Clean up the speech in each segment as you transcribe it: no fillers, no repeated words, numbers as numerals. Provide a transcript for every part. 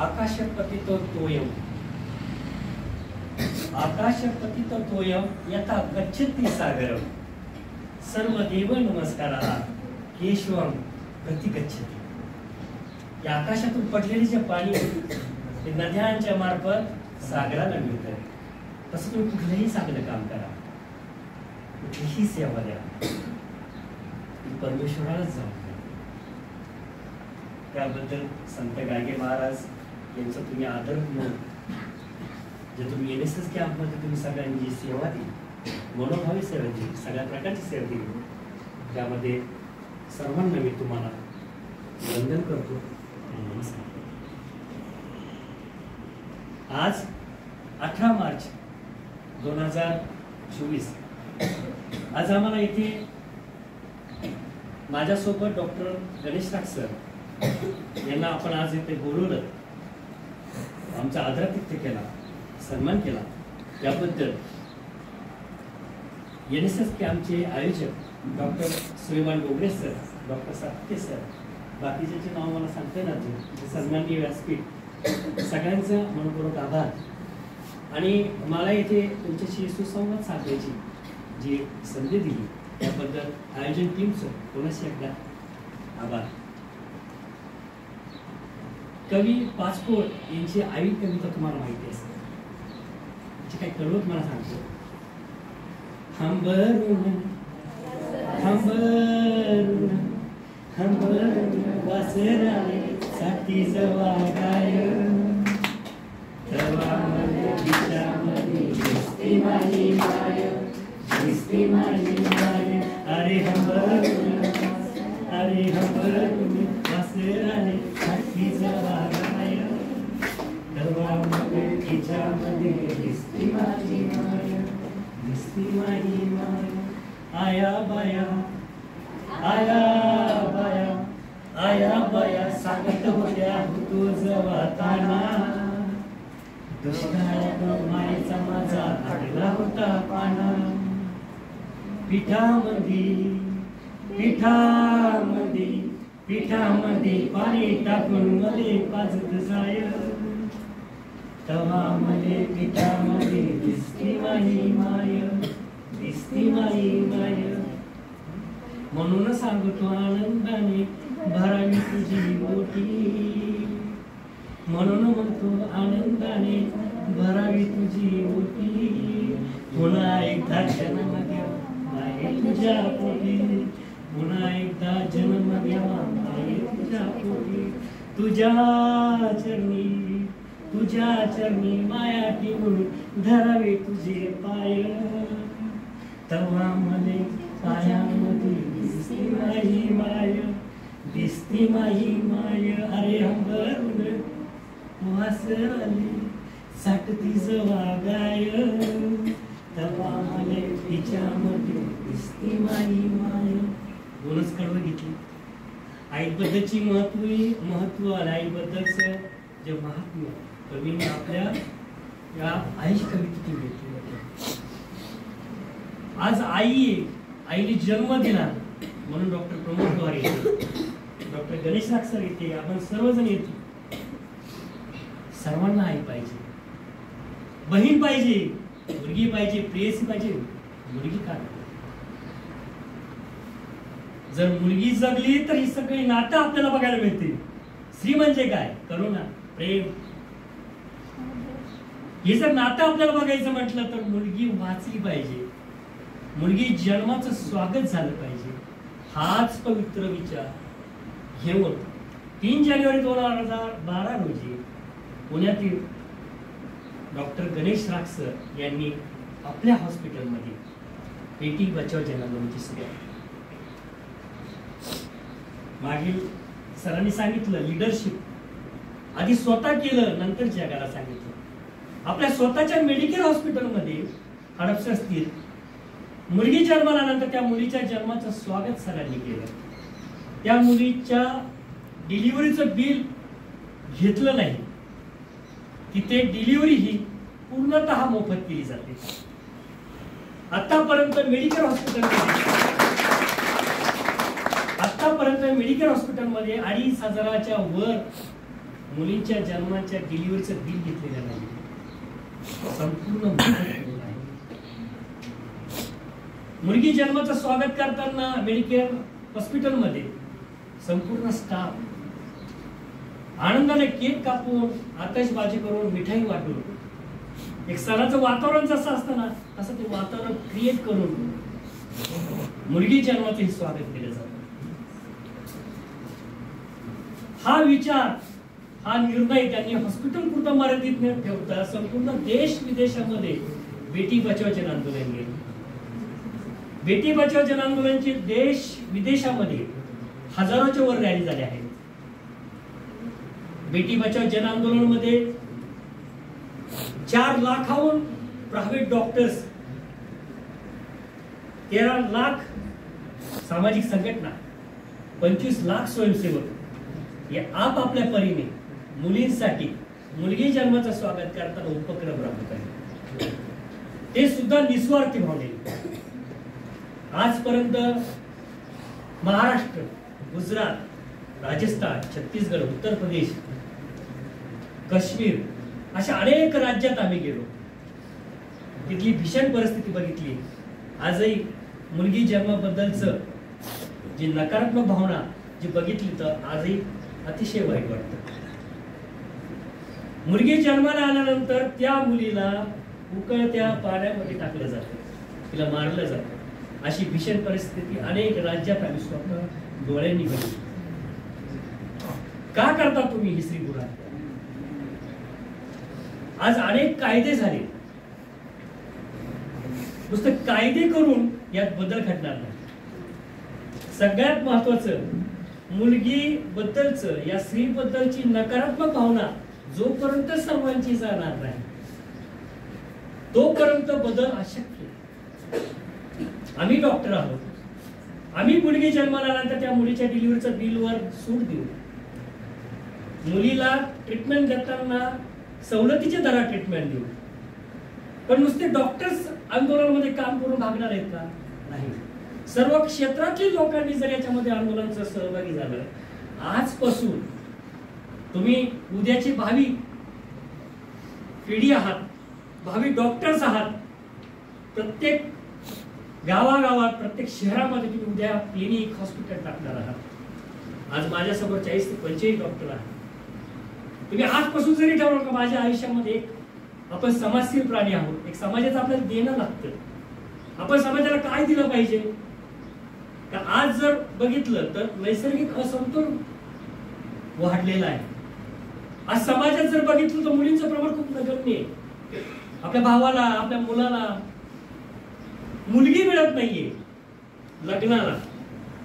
आकाशपतितो तोयम आकाशपतितो तोयम यथा गच्छति सागरम सर्वदेव नमस्काराः केशवम प्रति गच्छति. या आकाशातून पडलेले जे पाणी ते नद्यांच्या मार्फत सागराला मिळतं. तसं तुम्ही कुठलंही चांगलं काम करा, कुठलीही सेवा द्या, परमेश्वरालाच जाऊ. त्याबद्दल संत गाडगे महाराज यांचा तुम्ही आदर म्हणून जे तुम्ही NSS कॅम्पमध्ये तुम्ही सगळ्यांनी जी सेवा दिली, मनोभावी सेवा दिली, सगळ्या प्रकारची सेवा दिली, त्यामध्ये सर्वांना मी तुम्हाला वंदन करतो. नमस्कार. आज 18 मार्च 2024 आज आम्हाला इथे माझ्यासोबत डॉक्टर गणेश राख सर यांना आपण आज इथे बोलवलं, आमचा आदरातिथ्य केला, सन्मान केला. त्याबद्दल NSS कॅम्पचे आयोजक डॉक्टर श्रीमान डोंगरे सर, डॉक्टर सात्ते सर, बाकीचे नाव मला सांगता येणार, सन्माननीय व्यासपीठ, सगळ्यांचं मनपूर्वक आभार. आणि मला इथे तुमच्याशी सुसंवाद साधण्याची जी संधी दिली त्याबद्दल आयोजन टीमचं कोणाशी एकदा आभार. कवी पाचपोळ यांची आई कविता तुम्हाला माहिती असते, त्याची काही कळवत मला सांगतो. हंबरून हंबरून हंबरून वासराने साठी जवा गाय तवामध्ये तिच्यामध्ये दिसती माझी माय, दिसती माझी माय. अरे हंबरून वासराने साठी जवा गाय तवामध्ये तिच्यामध्ये दिसती माझी माय, दिसती माझी माय. आया बाया आया बाया आया बाया सांगत होत्या तुझ वाताना, दुष्काळात मायेचा माझा लागला होता पाना. पिठामध्ये पिठामध्ये पिठामध्ये पाणी टाकून मले पाजत जाय, तवा मले पिठामध्ये दिसती माझी माय, दिसती माझी माय. म्हणून सांगतो आनंदाने भरावी तुझी ओटी, म्हणून म्हणतो आनंदाने भरावी तुझी ओटी. पुन्हा एकदा जन्म घ्यावा आहे तुझ्या पोटी, पुन्हा एकदा जन्म घ्यावा आहे तुझ्या पोटी. तुझ्या चरणी माया ठेवून धरावे तुझे पाय, तवा मले पायामध्ये दिसती माझी माय, दिसती माझी माय. अरे हंबरून वासराने साठती जवा गाय तवा मले तिच्यामध्ये दिसती माझी माय. दोनच कडवं घेतली. आईबद्दलची महत्व आणि आईबद्दलचं जे महात्म्य कवींनी आपल्या या आईची कवितेतून घेतली. आज आईने जन्म दिला म्हणून डॉक्टर प्रमोद पवार येते, डॉक्टर गणेश राख सर येते, आपण सर्वजण येतो. सर्वांना आई पाहिजे, बहीण पाहिजे, मुलगी पाहिजे, प्रेयसी पाहिजे. मुलगी का? जर मुलगी जगली तर ही सगळी नातं आपल्याला बघायला मिळते. स्त्री म्हणजे काय? करुणा, प्रेम. हे जर नातं आपल्याला बघायचं म्हटलं तर मुलगी वाचली पाहिजे, मुलगी जन्माचं स्वागत झालं पाहिजे. हाच पवित्र विचार घेऊन 3 जानेवारी 2012 रोजी पुण्यातील डॉक्टर गणेश राख सर यांनी आपल्या हॉस्पिटलमध्ये बेटी बचाव जनआंदोलनाची सुरुवात. मागील सरांनी सांगितलं लीडरशिप आधी स्वतः केलं, नंतर जगाला सांगितलं. आपल्या स्वतःच्या मेडिकल हॉस्पिटलमध्ये हडपसर स्थित मुलगी जन्मानंतर त्या मुलीच्या जन्माचं स्वागत सरांनी केलं. त्या मुलीच्या डिलिव्हरीचं बिल घेतलं नाही. तिथे डिलिव्हरी ही पूर्णतः मोफत केली जाते. आतापर्यंत मेडिकल हॉस्पिटलमध्ये 2,500च्या वर मुलींच्या जन्माच्या डिलिव्हरीचं बिल घेतलेलं नाही, संपूर्ण मोफत आहे. मुलगी जन्माचं स्वागत करताना मेडिकेअर हॉस्पिटलमध्ये संपूर्ण स्टाफ आनंदाने केक कापून, आतषबाजी करून, मिठाई वाटून, एक सणाचं वातावरण जसं असतं ना तसं ते वातावरण क्रिएट करून मुलगी जन्माचे स्वागत केलं जातं. हा विचार, हा निर्णय त्यांनी हॉस्पिटल पुरता मर्यादित न ठेवता संपूर्ण देश विदेशामध्ये बेटी बचाव जन आंदोलन केलं. बेटी बचाव जन आंदोलनाचे देश विदेशामध्ये हजारोच्या वर रॅली झाल्या आहेत. बेटी बचाव जन आंदोलन मध्ये 4 लाखाहून प्रायव्हेट डॉक्टर्स, 13 लाख सामाजिक संघटना, 25 लाख स्वयंसेवक या आपापल्या परीने मुलींसाठी मुलगी जन्माचं स्वागत करताना उपक्रम राबवत आहेत. ते सुद्धा निस्वार्थी भावनेने. आजपर्यंत महाराष्ट्र, गुजरात, राजस्थान, छत्तीसगड, उत्तर प्रदेश, काश्मीर अशा अनेक राज्यात आम्ही गेलो. तिथली भीषण परिस्थिती बघितली. आजही मुलगी जन्माबद्दलचं जी नकारात्मक भावना जी बघितली तर आजही अतिशय वाईट वाटतं. मुलगी जन्माला आल्यानंतर त्या मुलीला उकळत्या पाण्यामध्ये टाकलं जातं, तिला मारलं जातं. अशी भीषण परिस्थिती अनेक राज्यात आम्ही स्वतः डोळ्यांनी बघितली. का करता तुम्ही ही श्रीगुरा? आज अनेक कायदे झाले, नुसतं कायदे करून यात बदल घडणार नाही. सगळ्यात महत्वाचं, मुलगी बद्दलचं, या स्त्री बद्दलची नकारात्मक भावना जोपर्यंत सर्वांची जाणार नाही तोपर्यंत बदल अशक्य. आम्ही डॉक्टर आहोत, आम्ही मुलगी जन्माला आल्यानंतर त्या मुलीच्या डिलिव्हरीच्या बिलवर सूट देऊ. मुलीला ट्रीटमेंट देताना सवलतीच्या दरात ट्रीटमेंट देऊ. पण नुसते डॉक्टर्स आंदोलनामध्ये काम करून भागणार आहेत का? नाही. सर्व क्षेत्रातील लोकांनी जर याच्यामध्ये आंदोलनाचा सहभागी झालं, आजपासून तुम्ही उद्याची भावी पिढी आहात, भावी डॉक्टर्स आहात. प्रत्येक गावागावात, प्रत्येक शहरामध्ये तुम्ही उद्या क्लिनिक, हॉस्पिटल टाकणार आहात. आज माझ्यासमोर 40 ते 45 डॉक्टर आहेत. तुम्ही आजपासून जरी ठरवलं का माझ्या आयुष्यामध्ये आपण समाजशील प्राणी आहोत, एक समाजाचं आपल्याला देणं लागतं, आपण समाजाला काय दिलं पाहिजे. का आज जर बघितलं तर नैसर्गिक असमतोल वाढलेला आहे. आज समाजात जर बघितलं तर मुलींचं प्रमाण खूप नगण्य आहे. आपल्या भावाला, आपल्या मुलाला मुलगी मिळत नाहीये लग्नाला.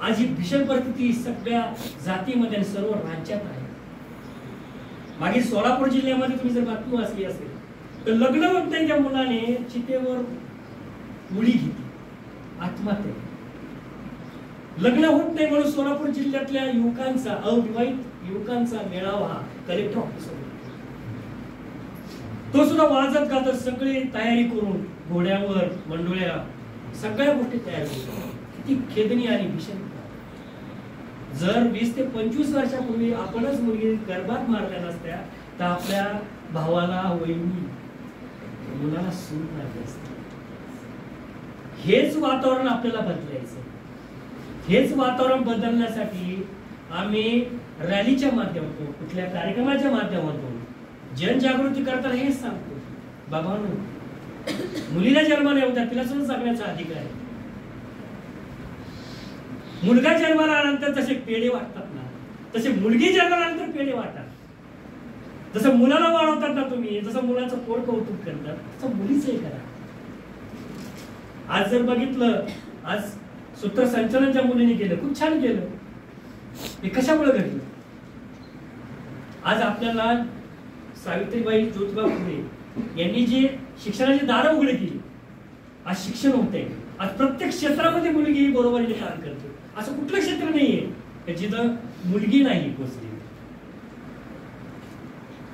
आज ही भीषण परिस्थिती सगळ्या जातीमध्ये आणि सर्व राज्यात आहे. मागे सोलापूर जिल्ह्यामध्ये तुम्ही जर बातमी वाचली असेल तर लग्न होत नाही त्या मुलाने चितेवर उडी घेतली, आत्महत्या. लग्न होत नाही म्हणून सोलापूर जिल्ह्यातल्या युवकांचा, अविवाहित युवकांचा मेळावा कलेक्टर ऑफिसवर, तो सुद्धा वाजत गाजत सगळी तयारी करून घोड्यावर, मंडोळ्या, सगळ्या गोष्टी तयार करून. किती खेदनी आणि भीषण. जर 20 ते 25 वर्षापूर्वी आपणच मुलगी गर्भात मारल्या नसत्या तर आपल्या भावाला, वहिनी, मुलाला सून मारली असते. हेच वातावरण आपल्याला बदलायचं. हेच वातावरण बदलण्यासाठी आम्ही रॅलीच्या माध्यमातून, कुठल्या कार्यक्रमाच्या माध्यमातून जनजागृती करताना हेच सांगतो, बाबांनो, मुलीला जन्माला येऊ द्या, तिला सुद्धा जगण्याचा अधिकार आहे. मुलगा जन्माला आल्यानंतर जसे पेढे वाटतात ना, तसे मुलगी जन्माला आल्यानंतर पेढे वाटतात. जसं मुलाला वाढवतात ना तुम्ही, जसं मुलाचं पोट कौतुक करतात, तसं मुलीचंही करा. आज जर बघितलं, आज सूत्रसंचालन ज्या मुलीने केलं, खूप छान केलं. हे कशामुळे घडलं? आज आपल्याला सावित्रीबाई ज्योतिबा फुले यांनी जे शिक्षणाची दारं उघडी केली, आज शिक्षण होते. आज प्रत्येक क्षेत्रामध्ये मुलगी बरोबरीने काम करते. असं कुठलं क्षेत्र नाहीये जिथं मुलगी नाही पोचली.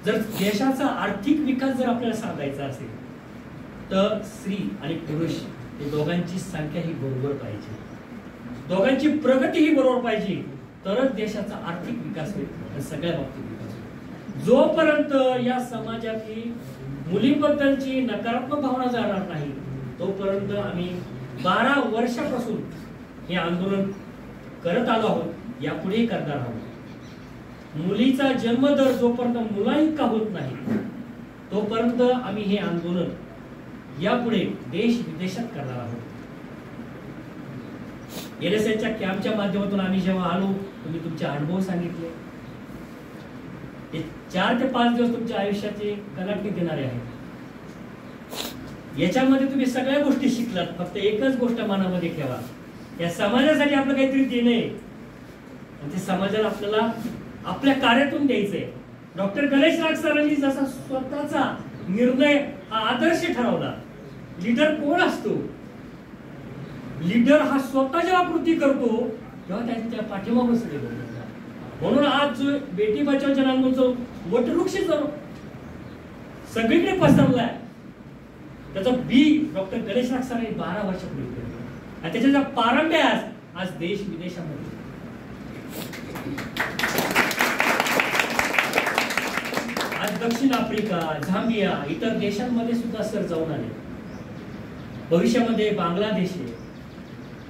जर देशाचा आर्थिक विकास जर आपल्याला साधायचा असेल तर स्त्री आणि पुरुष हे दोघांची संख्या ही बरोबर पाहिजे, दोघांची प्रगती ही बरोबर पाहिजे, तरच देशाचा आर्थिक विकास होईल, सगळ्या बाबतीत विकास होईल. जोपर्यंत या समाजातली मुलीबद्दलची नकारात्मक भावना जाणार नाही तोपर्यंत आम्ही 12 वर्षापासून हे आंदोलन करत आलो आहोत, यापुढेही करणार आहोत. मुलीचा जन्मदर जोपर्यंत मुलाइतका होत नाही तोपर्यंत आम्ही हे आंदोलन यापुढे देश विदेशात करणार आहोत. NSSच्या कॅम्पच्या माध्यमातून आम्ही जेव्हा आलो, तुम्ही तुमचे अनुभव सांगितले. 4 ते 5 दिवस तुमच्या आयुष्याचे कलाटणी देणारे आहेत. याच्यामध्ये तुम्ही सगळ्या गोष्टी शिकलात. फक्त एकच गोष्ट मनामध्ये ठेवा, या समाजासाठी आपलं काहीतरी देणं आहे आणि ते समाजाला आपल्याला आपल्या कार्यातून द्यायचंय. डॉक्टर गणेश नाग सरांनी जसा स्वतःचा निर्णय हा आदर्श ठरवला. लीडर कोण असतो? लीडर हा स्वतः जेव्हा कृती करतो तेव्हा त्याच्या पाठीमागून सगळे लोक. म्हणून आज जो बेटी बचाव जन आंदोलनचा वटवृक्ष सगळीकडे पसरलाय, त्याचा बी डॉक्टर गणेश नाग सरांनी 12 वर्षापूर्वी केलं आणि त्याच्या पारंब्या आज देश विदेशामध्ये. आज दक्षिण आफ्रिका, झांबिया, इतर देशांमध्ये सुद्धा सर जाऊन आले. भविष्यामध्ये बांगलादेश आहे,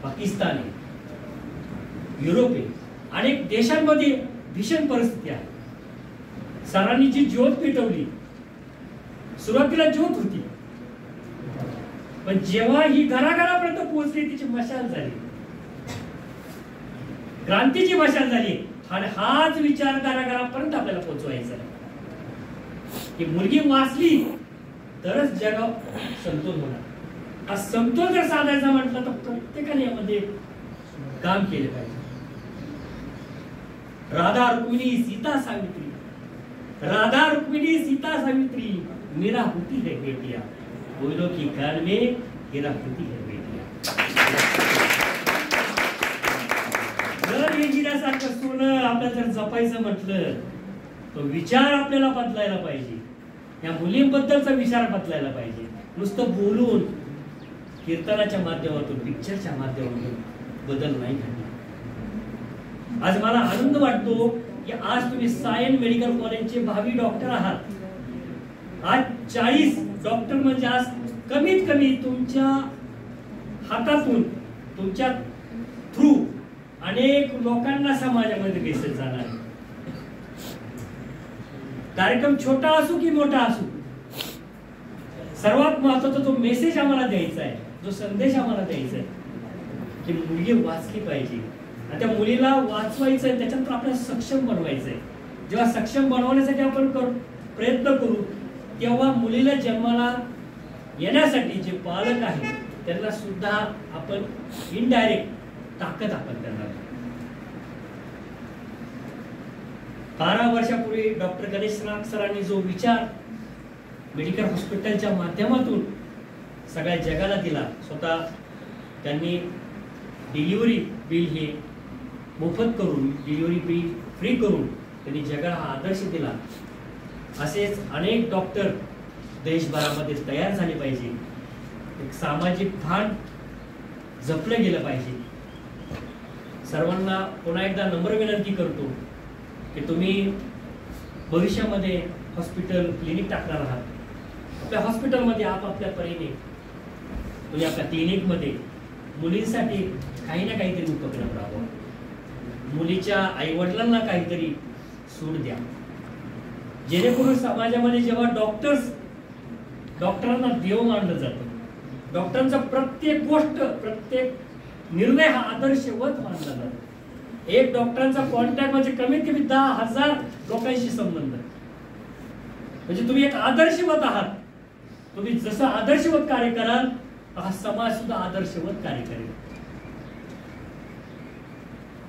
पाकिस्तान आहे, युरोप आहे, अनेक देशांमध्ये भीषण परिस्थिती आहे. सरांनी जी ज्योत पेटवली, सुरुवातीला ज्योत होती, पण जेव्हा ही घराघरापर्यंत पोहोचली तिची मशाल झाली, क्रांतीची मशाल झाली. आणि हाच विचार घराघरापर्यंत आपल्याला पोहोचवायचा आहे की मुलगी वाचली तरच जग समतोल होणार. हा समतोल जर साधायचा म्हटलं तर प्रत्येकाने यामध्ये काम केले पाहिजे. राधा रुक्मिणी सीता सावित्री, राधा रुक्मिणी सीता सावित्री, मेरा होती है बेटिया, बोलो की कान में हीरा होती है बेटिया. जर हे गिऱ्यासारखं सोनं आपल्याला जर जपायचं म्हटलं तो विचार आपल्याला बदलायला पाहिजे. या मुलींबद्दलचा विचार बदलायला पाहिजे. नुसतं बोलून कीर्तनाच्या माध्यमातून, पिक्चरच्या माध्यमातून बदल नाही घडणार. आज मला आनंद वाटतो की आज तुम्ही सायन मेडिकल कॉलेजचे भावी डॉक्टर आहात. आज 40 डॉक्टर म्हणजे आज कमीत कमी तुमच्या हातातून, तुमच्या थ्रू अनेक लोकांना समाजामध्ये मेसेज जाणार आहे. कार्यक्रम छोटा असो की मोठा असो, सर्वात महत्वाचा जो मेसेज आम्हाला द्यायचा आहे, जो संदेश आम्हाला द्यायचा आहे की मुलगी वाचली पाहिजे आणि त्या मुलीला वाचवायचं आहे, त्याच्यानंतर आपल्याला सक्षम बनवायचं आहे. जेव्हा सक्षम बनवण्यासाठी आपण प्रयत्न करू तेव्हा मुलीला जन्माला येण्यासाठी जे पालक आहेत त्यांना सुद्धा आपण इनडायरेक्ट ताकद आपण करणार. 12 वर्षापूर्वी डॉक्टर गणेश नाग सरांनी जो विचार मेडिकल हॉस्पिटलच्या माध्यमातून सगळ्या जगाला दिला, स्वतः त्यांनी डिलिव्हरी बिल हे मोफत करून, डिलिव्हरी बिल फ्री करून त्यांनी जगाला हा आदर्श दिला. असेच अनेक डॉक्टर देशभरामध्ये तयार झाले पाहिजे. एक सामाजिक भान जपलं गेलं पाहिजे. सर्वांना पुन्हा एकदा नम्र विनंती करतो की तुम्ही भविष्यामध्ये हॉस्पिटल, क्लिनिक टाकणार आहात. आपल्या हॉस्पिटलमध्ये आपापल्या परीने तुम्ही आपल्या क्लिनिकमध्ये मुलींसाठी काही ना काहीतरी उपक्रम राबवा. मुलीच्या आई वडिलांना काहीतरी सूट द्या, जेणेकरून समाजामध्ये जेव्हा डॉक्टरांना देव मानलं जातं, डॉक्टरांचा प्रत्येक गोष्ट, प्रत्येक निर्णय हा आदर्शवत मानला जातो. एक डॉक्टरांचा कॉन्टॅक्ट म्हणजे कमीत कमी 10,000 लोकांशी संबंध. म्हणजे तुम्ही एक आदर्शवत आहात. तुम्ही जसं आदर्शवत कार्य कराल हा समाज सुद्धा आदर्शवत कार्य करेल.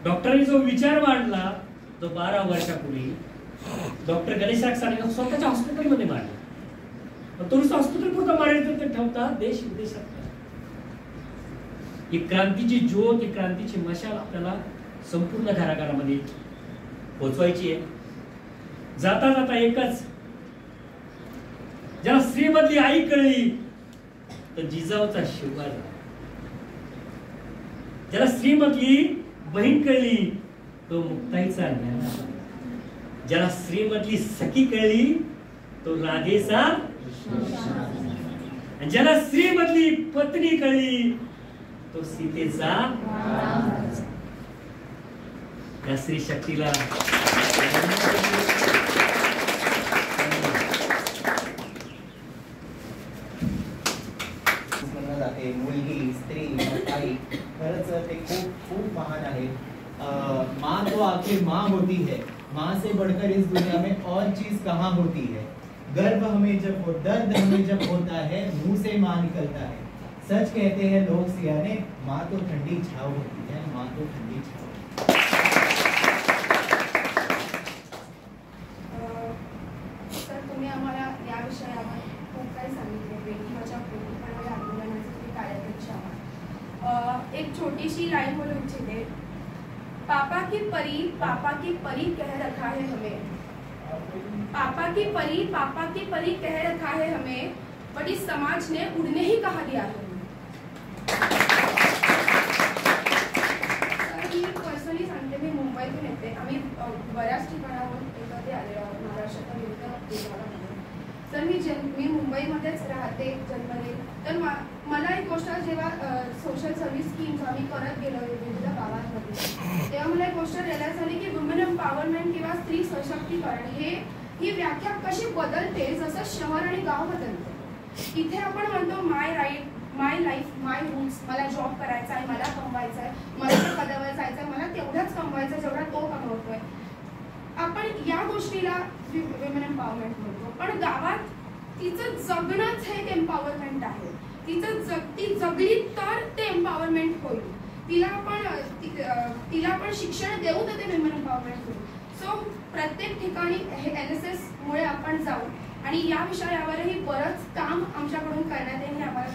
डॉक्टरांनी जो विचार मांडला तो 12 वर्षापूर्वी डॉक्टर गणेश नाग सरांनी स्वतःच्या हॉस्पिटलमध्ये मांडला. तो हॉस्पिटल पुरता मांडायचं ते ठेवता देश विदेशात. ही क्रांतीची ज्योत, ही क्रांतीची मशाल आपल्याला संपूर्ण घराघरामध्ये पोचवायची आहे. जाता जाता एकच, ज्याला स्त्रीमधली आई कळली तर जिजाऊचा शिवबा झाला. ज्याला स्त्रीमधली बहीण कळली तो मुक्ताईचा ज्ञान. ज्याला स्त्रीमधली सखी कळली तो राधेचा, आणि ज्याला स्त्रीमधली पत्नी कळली तो सीतेचा। या स्त्री शक्तीला जाते, मुलगी, स्त्री, ताई, खरंच ते खूप खूप महान आहे। माँ तो आखिर माँ होती है, माँ से बढ़कर इस दुनिया में और चीज कहाँ होती है। गर्व हमें जब दर्द हमें जब होता है, मुंह से माँ निकलता है। सच कहते हैं लोग सियाने, माँ तो ठंडी छाव होती है, माँ तो ठंडी छाव। सर, तुम्ही आम्हाला या विषयावर खूप काही सांगितले, बेटी बचाव बेटी पढाओ या आंदोलनाचे ते कार्याध्यक्ष आहात। एक छोटीशी लाईन बोलू इच्छिते। पापा की परी कह रखा है हमें, पापा की परी कह रखा है हमें, बट इस समाज ने उड़ने ही कहा दिया है। मी पर्सनली सांगते, मी मुंबईतून येते, आम्ही बऱ्याच ठिकाणाहून एकत्र आलेलो आहोत महाराष्ट्राच्या विविध विभागामध्ये। तर मी मुंबईमध्येच राहते, जन्मले। तर मला एक गोष्ट, जेव्हा सोशल सर्व्हिस स्कीम्स आम्ही करत गेलो विविध गावांमध्ये, तेव्हा मला एक गोष्ट रिअलाइज झाली की वुमेन एम्पॉवरमेंट किंवा स्त्री सशक्तीकरण ही व्याख्या कशी बदलते जसं शहर आणि गाव बदलते। इथे आपण म्हणतो माय राईट, माय लाईफ, माय रूल्स, मला जॉब करायचा आहे, मला कमवायचा आहे, मला त्या पदावर जायचं आहे, मला तेवढाच कमवायचं जेवढा तो कमवतोय। आपण या गोष्टीला वुमेन एम्पॉवरमेंट म्हणतो, पण गावात तिचं जगणंच हे एक एम्पॉवरमेंट आहे। ती जगली तर ते एम्पॉवरमेंट होईल। तिला आपण शिक्षण देऊ तर ते वुमेन एम्पॉवरमेंट होईल। सो प्रत्येक ठिकाणी हे NSS मुळे आपण जाऊ आणि या विषयावरही बरंच काम आमच्याकडून करण्यात येईल हे आम्हाला